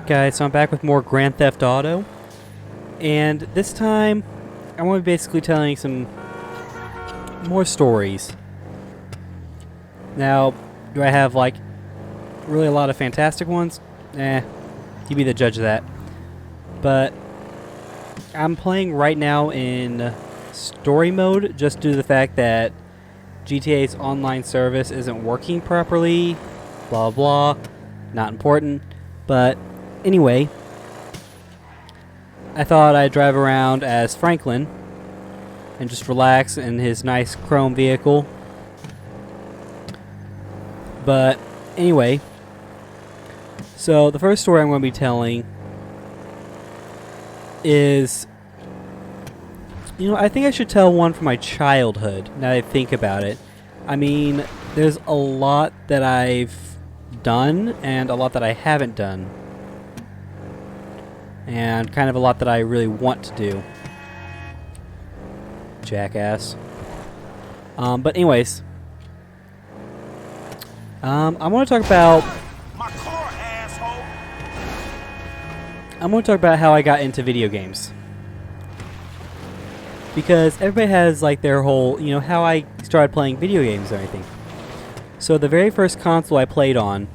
guys, so I'm back with more Grand Theft Auto, and this time I want to be basically telling some more stories. Now, do I have like really a lot of fantastic ones? You be the judge of that. But I'm playing right now in story mode just due to the fact that GTA's online service isn't working properly, blah blah, not important. But anyway, I thought I'd drive around as Franklin and just relax in his nice chrome vehicle. But anyway, so the first story I'm going to be telling is, I think I should tell one from my childhood, now that I think about it. I mean, there's a lot that I've done and a lot that I haven't done. And kind of a lot that I really want to do. Jackass. But anyways, I want to talk about my car, asshole. I'm going to talk about how I got into video games. Because everybody has like their whole, how I started playing video games and everything. So the very first console I played on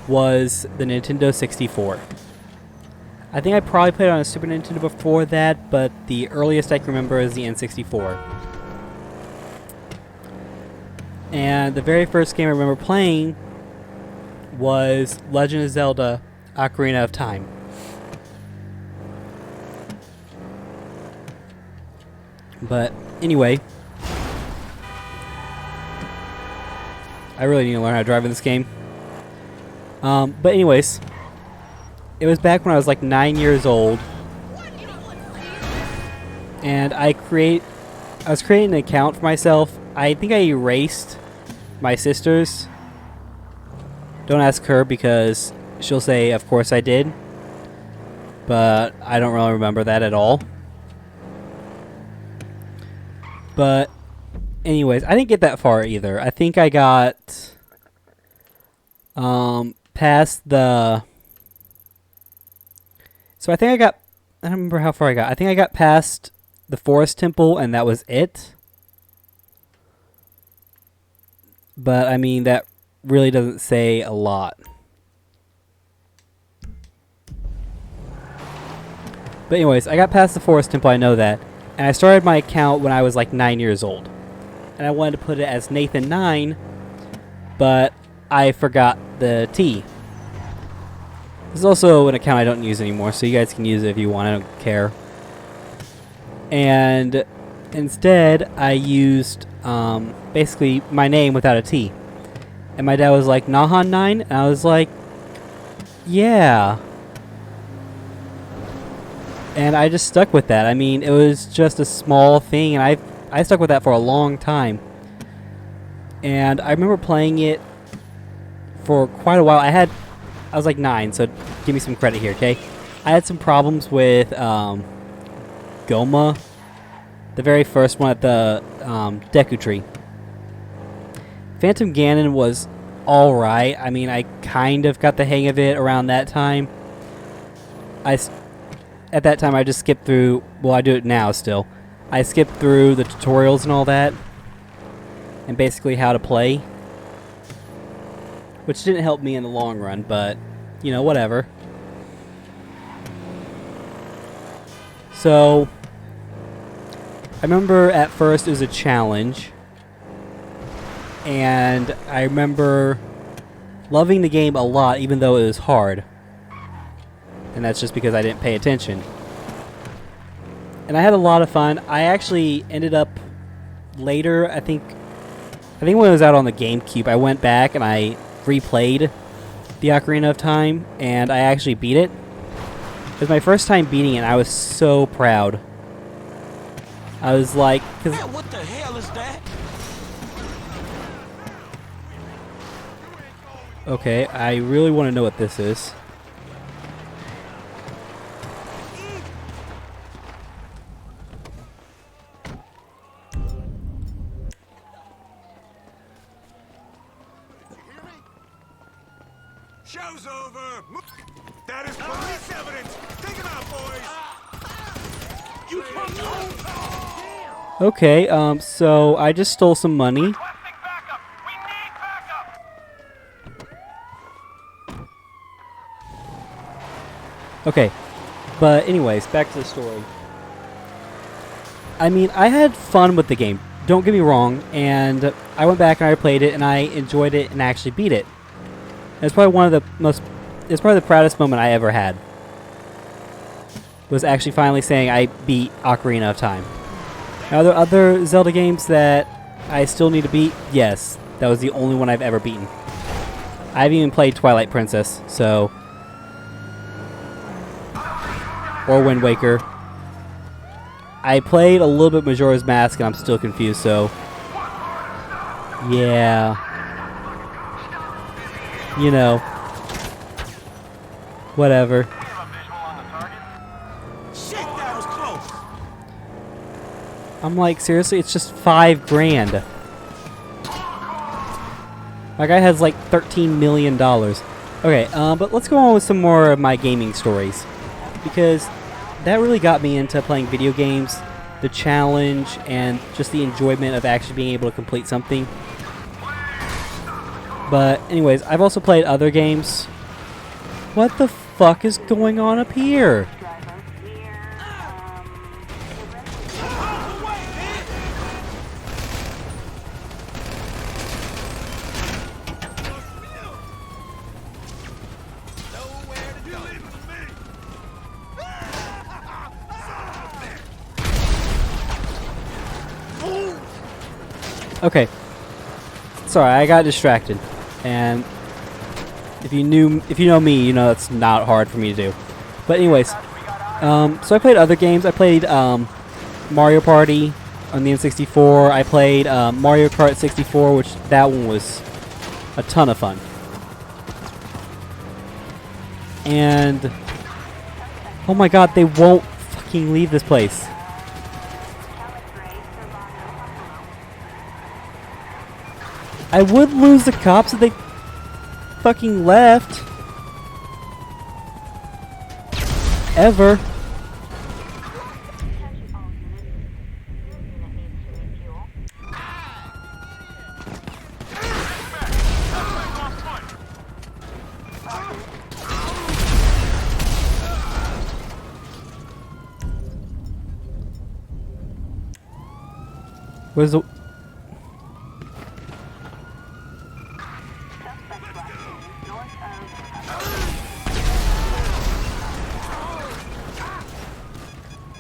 was the Nintendo 64. I think I probably played on a Super Nintendo before that, but the earliest I can remember is the N64. And the very first game I remember playing was Legend of Zelda: Ocarina of Time. But anyway, I really need to learn how to drive in this game. But anyways, it was back when I was like 9 years old, and I was creating an account for myself. I think I erased my sister's. Don't ask her because she'll say, of course I did. But I don't really remember that at all. But anyways, I didn't get that far either. I think I got past the... So I don't remember how far I got. I think I got past the Forest Temple and that was it. But I mean, that really doesn't say a lot. But anyways, I got past the Forest Temple, I know that. And I started my account when I was like 9 years old. And I wanted to put it as Nathan9, but I forgot the T. This is also an account I don't use anymore, so you guys can use it if you want, I don't care. And instead, I used basically my name without a T. And my dad was like, Nahan9? And I was like, yeah. And I just stuck with that. I mean, it was just a small thing, and I stuck with that for a long time. And I remember playing it for quite a while. I was like 9, so give me some credit here, okay? I had some problems with Goma, the very first one at the Deku Tree. Phantom Ganon was alright. I mean, I kind of got the hang of it around that time. At that time, I just skipped through... Well, I do it now still. I skipped through the tutorials and all that. And basically how to play. Which didn't help me in the long run, but... whatever. So... I remember at first it was a challenge. And I remember loving the game a lot, even though it was hard. And that's just because I didn't pay attention. And I had a lot of fun. I actually ended up later, I think when it was out on the GameCube, I went back and I replayed the Ocarina of Time, and I actually beat it. It was my first time beating it, and I was so proud. I was like... Man, what the hell is that? Okay, I really want to know what this is. Show's over. That is police evidence. Take him out, boys. You fucking Okay, so I just stole some money. Requesting backup. We need backup. Okay, but anyways, back to the story. I mean, I had fun with the game. Don't get me wrong, and I went back and I played it, and I enjoyed it and actually beat it. It's probably one of the most. It's probably the proudest moment I ever had. Was actually finally saying I beat Ocarina of Time. Now, are there other Zelda games that I still need to beat? Yes, that was the only one I've ever beaten. I haven't even played Twilight Princess, so. Or Wind Waker. I played a little bit Majora's Mask and I'm still confused, so. Yeah. You know. Whatever. shit, that was close. I'm like, seriously, it's just $5 grand. My guy has like $13 million. Okay, but let's go on with some more of my gaming stories. Because that really got me into playing video games, the challenge, and just the enjoyment of actually being able to complete something. But anyways, I've also played other games. What the fuck is going on up here? Okay. Sorry, I got distracted. And if you know me, you know that's not hard for me to do. But anyways, so I played other games. I played Mario Party on the N64. I played Mario Kart 64, which that one was a ton of fun. And oh my god, they won't fucking leave this place. I would lose the cops if they fucking left. Ever. Where's the...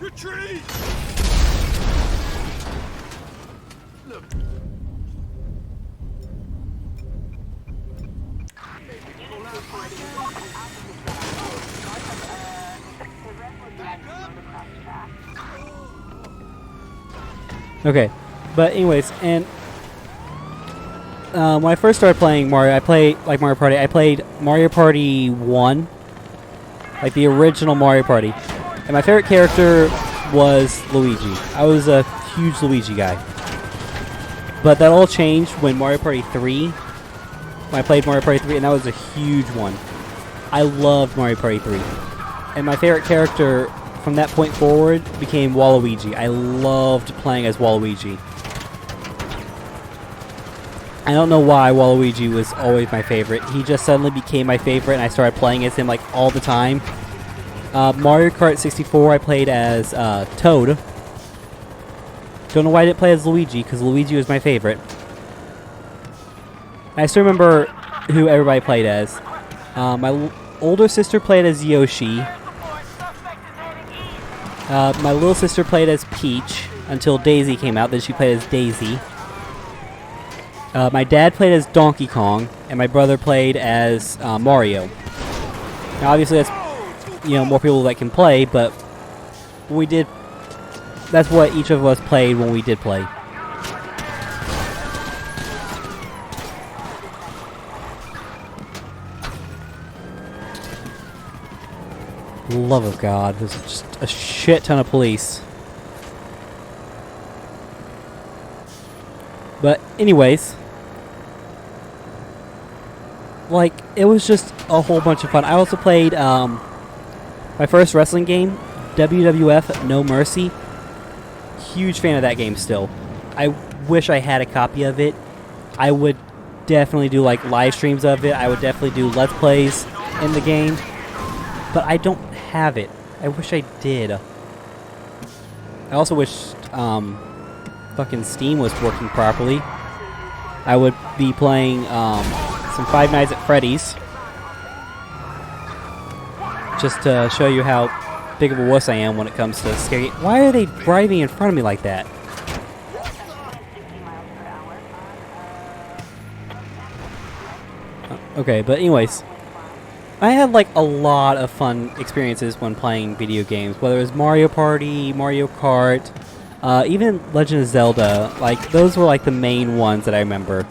Retreat! Okay, but anyways, and when I first started playing Mario, I played like Mario Party. I played Mario Party 1, like the original Mario Party, and my favorite character was Luigi. I was a huge Luigi guy, but that all changed when Mario Party 3. When I played Mario Party 3, and that was a huge one. I loved Mario Party 3, and my favorite character from that point forward became Waluigi. I loved playing as Waluigi. I don't know why Waluigi was always my favorite. He just suddenly became my favorite and I started playing as him like all the time. Mario Kart 64 I played as Toad. Don't know why I didn't play as Luigi, because Luigi was my favorite. I still remember who everybody played as. My older sister played as Yoshi. My little sister played as Peach until Daisy came out. Then she played as Daisy. My dad played as Donkey Kong, and my brother played as Mario. Now, obviously, that's more people that can play, but when we did, that's what each of us played when we did play. Love of God, there's just a shit ton of police. But anyways, like, it was just a whole bunch of fun. I also played My first wrestling game, WWF No Mercy. Huge fan of that game still. I wish I had a copy of it. I would definitely do like live streams of it. I would definitely do Let's Plays in the game. But I don't have it. I wish I did. I also wish fucking Steam was working properly. I would be playing some Five Nights at Freddy's. Just to show you how big of a wuss I am when it comes to scary. Why are they driving in front of me like that? Okay, but anyways, I had like a lot of fun experiences when playing video games, whether it was Mario Party, Mario Kart, even Legend of Zelda. Like those were like the main ones that I remember.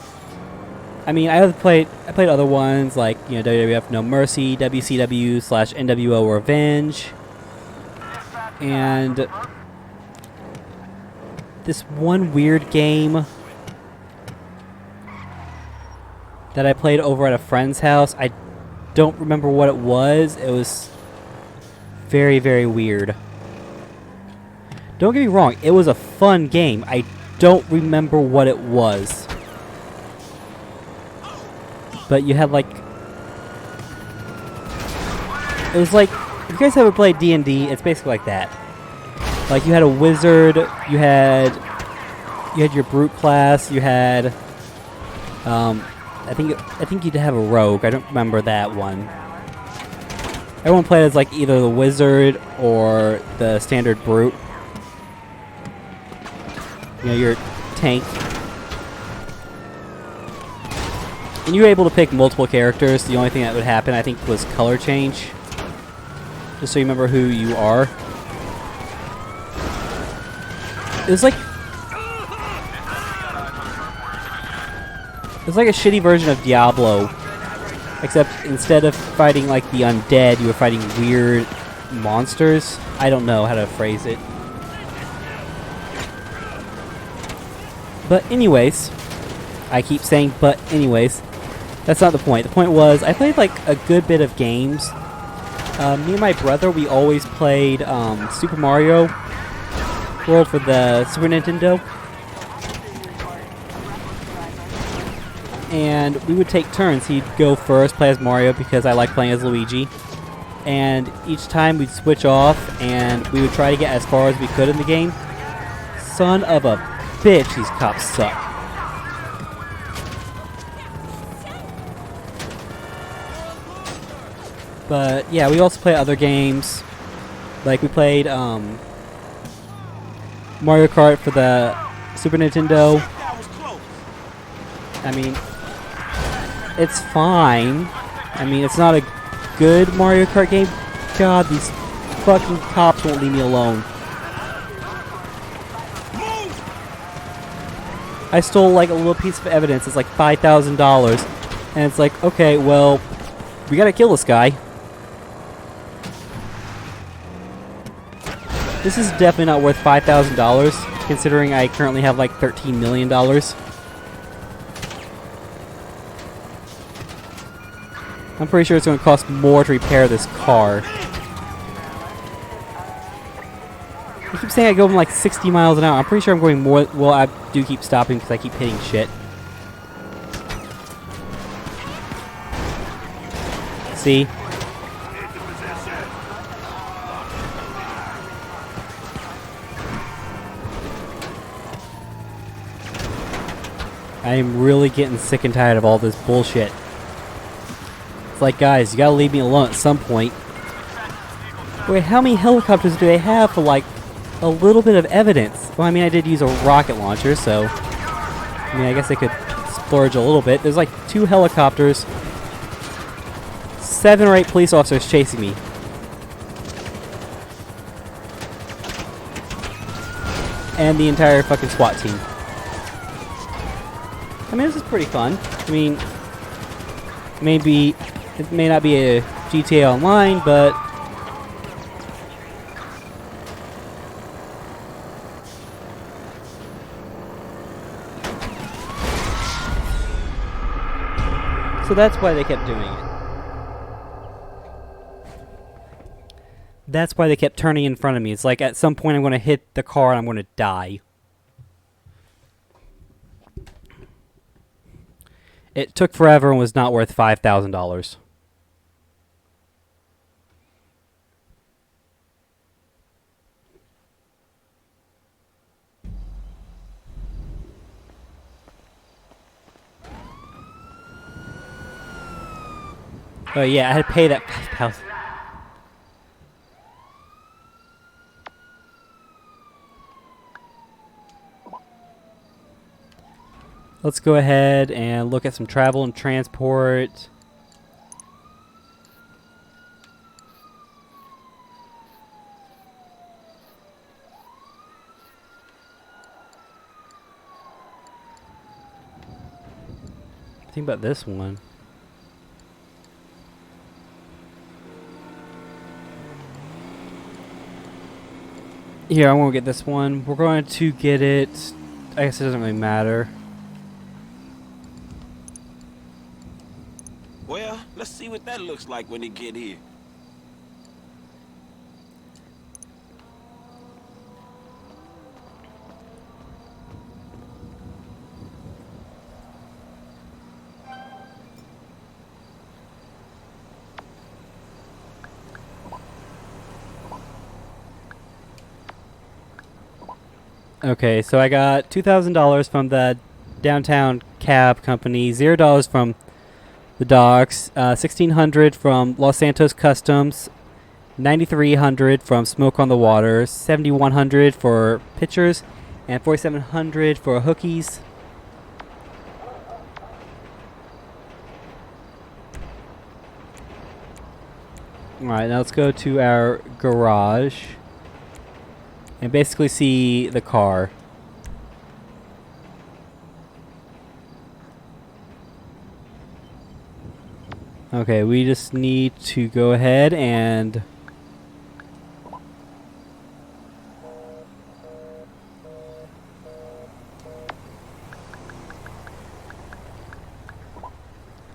I mean, I played other ones like, you know, WWF No Mercy, WCW/NWO Revenge, and this one weird game that I played over at a friend's house. I don't remember what it was. It was very, very weird. Don't get me wrong, it was a fun game. I don't remember what it was. But you had like... It was like... If you guys ever played D&D, it's basically like that. Like you had a wizard, you had your brute class, you had... I think you'd have a rogue. I don't remember that one. Everyone played as like either the wizard or the standard brute. You know, your tank. And you were able to pick multiple characters. The only thing that would happen, I think, was color change. Just so you remember who you are. It was like... It's like a shitty version of Diablo, except instead of fighting like the undead, you were fighting weird monsters. I don't know how to phrase it. But anyways, I keep saying but anyways, that's not the point. The point was, I played like a good bit of games. Me and my brother, we always played Super Mario World for the Super Nintendo. And we would take turns. He'd go first, play as Mario, because I like playing as Luigi. And each time we'd switch off, and we would try to get as far as we could in the game. Son of a bitch, these cops suck. But yeah, we also play other games. Like we played Mario Kart for the Super Nintendo. I mean, it's fine. I mean, it's not a good Mario Kart game. God, these fucking cops won't leave me alone. I stole like a little piece of evidence. It's like $5,000. And it's like, okay, well, we gotta kill this guy. This is definitely not worth $5,000, considering I currently have like $13 million. I'm pretty sure it's going to cost more to repair this car. I keep saying I go from like 60 miles an hour. I'm pretty sure I'm going more. Well, I do keep stopping because I keep hitting shit. See? I am really getting sick and tired of all this bullshit. It's like, guys, you gotta leave me alone at some point. Wait, how many helicopters do they have for, like, a little bit of evidence? Well, I mean, I did use a rocket launcher, so... I mean, I guess I could splurge a little bit. There's, like, 2 helicopters, 7 or 8 police officers chasing me. And the entire fucking SWAT team. I mean, this is pretty fun. I mean, maybe... It may not be a GTA Online, but... So that's why they kept doing it. that's why they kept turning in front of me. It's like at some point I'm going to hit the car and I'm going to die. It took forever and was not worth $5,000. Oh yeah, I had to pay that $5,000. Let's go ahead and look at some travel and transport. Think about this one. Here, I won't get this one. We're going to get it. I guess it doesn't really matter. Well, let's see what that looks like when they get here. Okay, so I got $2,000 from the downtown cab company, $0 from the docks, $1,600 from Los Santos Customs, $9,300 from Smoke on the Water, $7,100 for pictures, and $4,700 for hookies. Alright, now let's go to our garage and basically see the car. Okay, we just need to go ahead and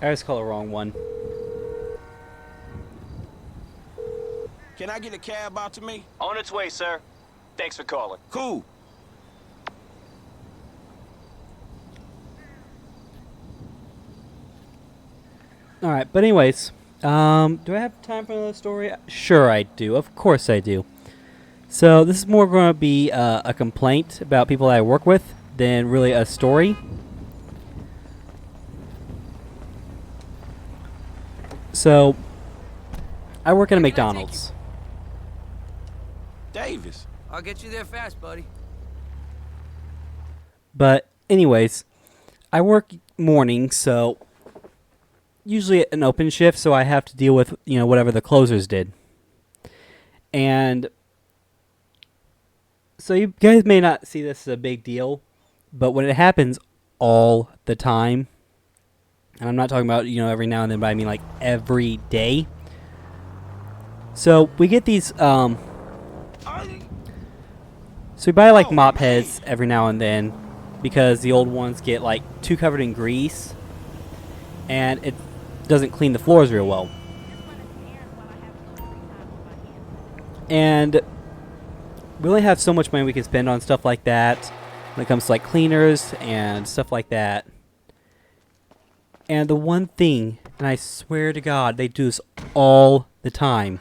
I just called the wrong one. Can I get a cab out to me? On its way, sir. Thanks for calling. Cool. Alright, but anyways, do I have time for another story? Sure I do. Of course I do. So this is more going to be a complaint about people that I work with than really a story. So, I work at a McDonald's. Davis. I'll get you there fast, buddy. But anyways, I work mornings, so usually an open shift, so I have to deal with, you know, whatever the closers did. And so you guys may not see this as a big deal, but when it happens all the time, and I'm not talking about, you know, every now and then, but I mean like every day. So we get these, so we buy like mop heads every now and then because the old ones get like too covered in grease and it doesn't clean the floors real well. And we only have so much money we can spend on stuff like that when it comes to like cleaners and stuff like that. And the one thing, and I swear to God, they do this all the time.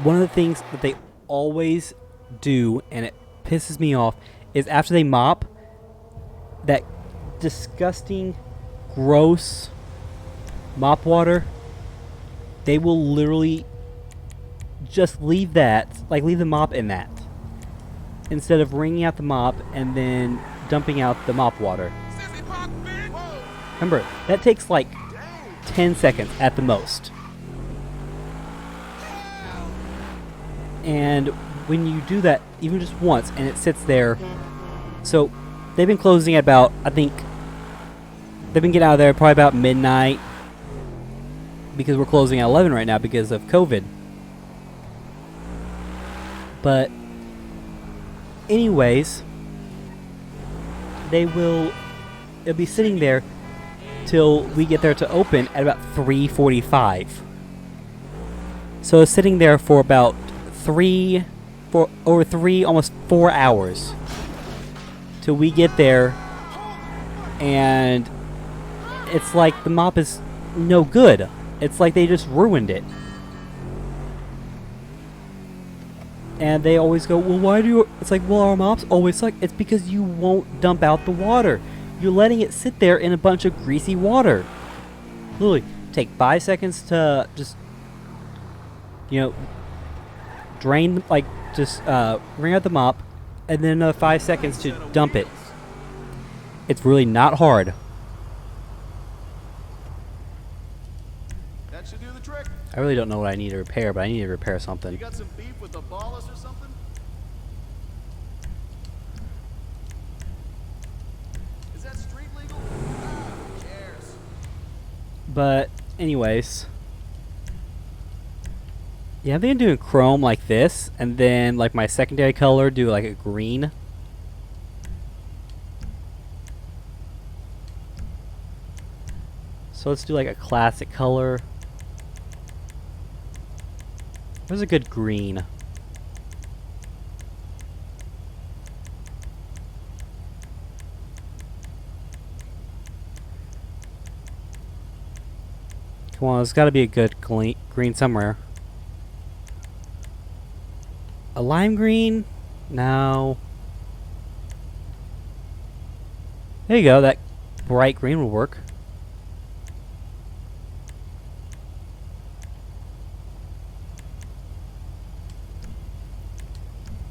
One of the things that they always do, and it pisses me off, is after they mop, that disgusting, gross mop water, they will literally just leave that, like leave the mop in that, instead of wringing out the mop and then dumping out the mop water. Remember, that takes like 10 seconds at the most. And when you do that, even just once, and it sits there, so they've been closing at about, I think, they've been getting out of there probably about midnight, because we're closing at 11 right now because of COVID. But anyways, it'll be sitting there till we get there to open at about 3:45. So I was sitting there for about almost 4 hours till we get there, and it's like the mop is no good. It's like they just ruined it. And they always go, well, why do you... It's like, well, our mops always suck. It's because you won't dump out the water. You're letting it sit there in a bunch of greasy water. Literally, take 5 seconds to just, you know, drain, like, just wring out the mop, and then 5 seconds to dump it. It's really not hard. That should do the trick. I really don't know what I need to repair, but I need to repair You something. got some beef with the ballers or something? Is that street legal? Ah, who cares? But, anyways. Yeah, I'm thinking doing chrome like this, and then, like, my secondary color, do, like, a green. So let's do, like, a classic color. Where's a good green? Come on, there's got to be a good green somewhere. A lime green? No. There you go, that bright green will work.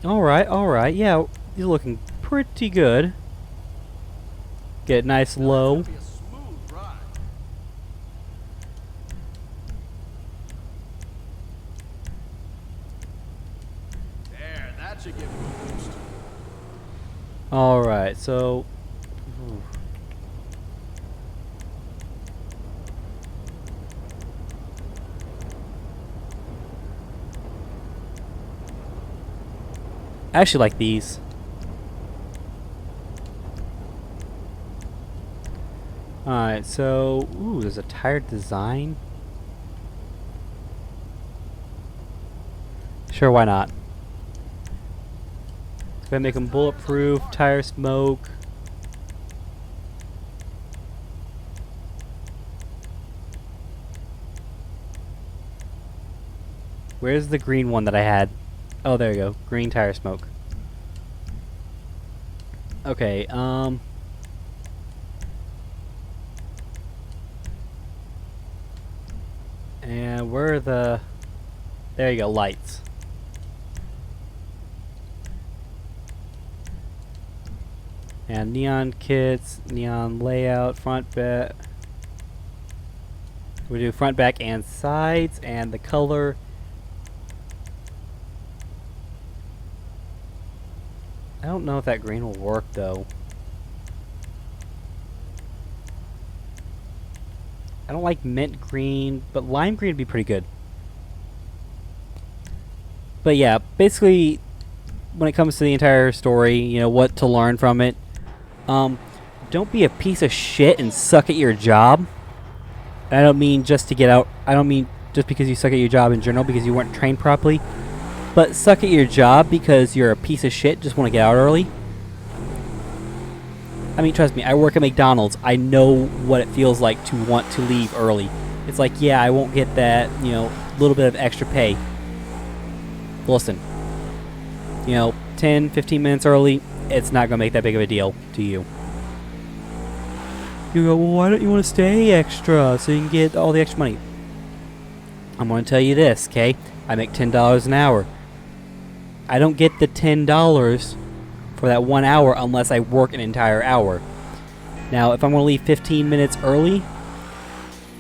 Alright, yeah, you're looking pretty good. Get nice low. It's gonna be a smooth ride. There, that should give you a boost. Alright, so... I actually like these. Alright, so... Ooh, there's a tire design. Sure, why not? Gonna make them bulletproof, tire smoke. Where's the green one that I had? Oh, there you go. Green tire smoke. Okay, and where are the... There you go, lights. And neon kits, neon layout, front back. We do front, back, and sides, and the color. I don't know if that green will work though. I don't like mint green, but lime green would be pretty good. But yeah, basically, when it comes to the entire story, you know, what to learn from it. Don't be a piece of shit and suck at your job. I don't mean just to get out. I don't mean just because you suck at your job in general because you weren't trained properly. But suck at your job because you're a piece of shit, just want to get out early. I mean, trust me, I work at McDonald's. I know what it feels like to want to leave early. It's like, yeah, I won't get that, you know, little bit of extra pay. Listen, you know, 10, 15 minutes early, it's not going to make that big of a deal to you. You go, well, why don't you want to stay extra so you can get all the extra money? I'm going to tell you this, okay? I make $10 an hour. I don't get the $10 for that 1 hour unless I work an entire hour. Now, if I'm going to leave 15 minutes early,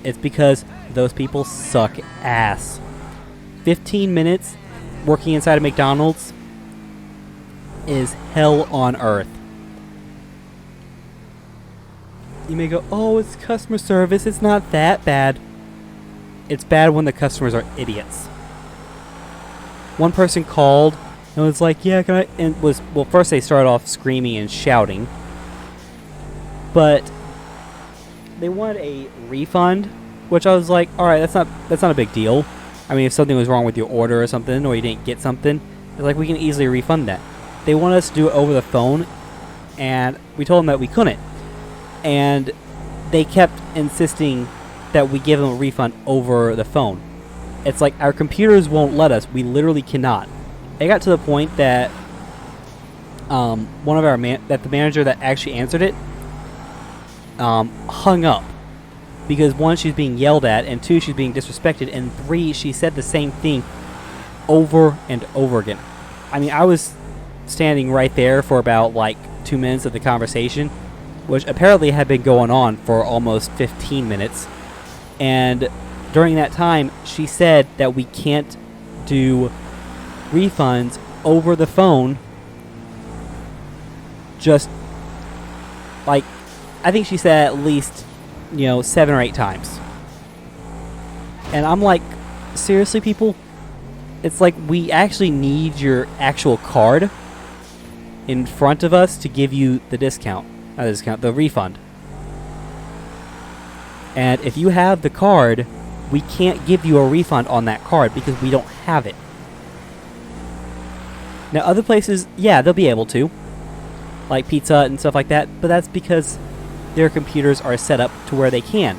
it's because those people suck ass. 15 minutes working inside of McDonald's is hell on earth. You may go, oh, it's customer service. It's not that bad. It's bad when the customers are idiots. One person called and was like, yeah, can I? And was, well, first they started off screaming and shouting. But they wanted a refund, which I was like, alright, that's not a big deal. I mean, if something was wrong with your order or something, or you didn't get something, it's like we can easily refund that. They wanted us to do it over the phone, and we told them that we couldn't. And they kept insisting that we give them a refund over the phone. It's like our computers won't let us. We literally cannot. It got to the point that one of our that the manager that actually answered it hung up because one, she's being yelled at, and two, she's being disrespected, and three, she said the same thing over and over again. I mean, I was standing right there for about like 2 minutes of the conversation, which apparently had been going on for almost 15 minutes. And during that time, she said that we can't do refunds over the phone. Just like, I think she said at least, 7 or 8 times. And I'm like, seriously, people? It's like we actually need your actual card in front of us to give you the discount. Not the discount, the refund. And if you have the card, we can't give you a refund on that card because we don't have it. Now, other places, yeah, they'll be able to, like Pizza Hut and stuff like that, but that's because their computers are set up to where they can.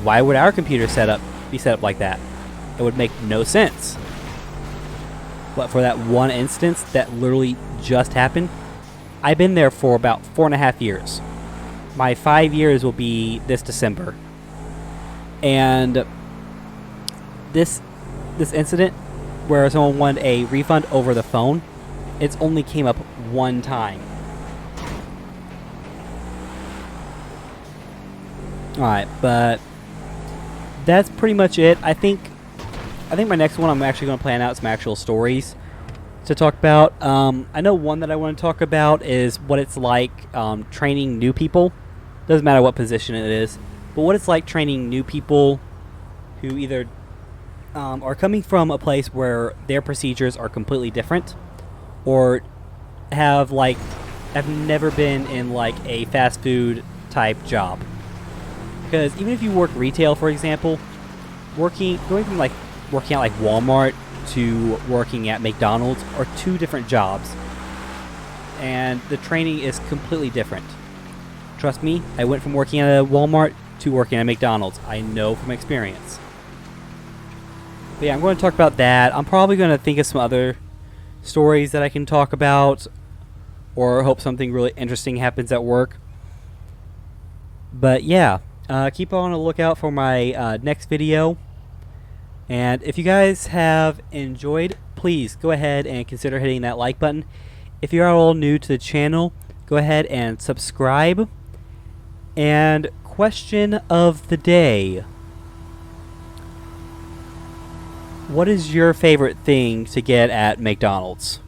Why would our computer be set up like that? It would make no sense. But for that one instance that literally just happened, I've been there for about 4.5 years. My 5 years will be this December. And this incident where someone wanted a refund over the phone, it's only came up one time. Alright, but that's pretty much it. I think my next one I'm actually going to plan out some actual stories to talk about. I know one that I want to talk about is what it's like training new people. Doesn't matter what position it is, but what it's like training new people who either are coming from a place where their procedures are completely different, or have never been in like a fast food type job. Because even if you work retail, for example, going from like working at like Walmart to working at McDonald's are 2 different jobs, and the training is completely different. Trust me, I went from working at a Walmart to working at McDonald's. I know from experience. But yeah, I'm going to talk about that. I'm probably going to think of some other stories that I can talk about, or hope something really interesting happens at work. But yeah, keep on the lookout for my next video. And if you guys have enjoyed, please go ahead and consider hitting that like button. If you're all new to the channel, go ahead and subscribe. And question of the day: what is your favorite thing to get at McDonald's?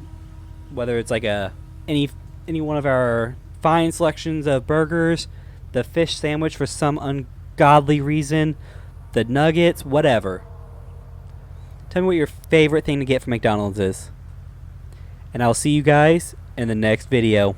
Whether it's like any one of our fine selections of burgers, the fish sandwich for some ungodly reason, the nuggets, whatever. Tell me what your favorite thing to get from McDonald's is. And I'll see you guys in the next video.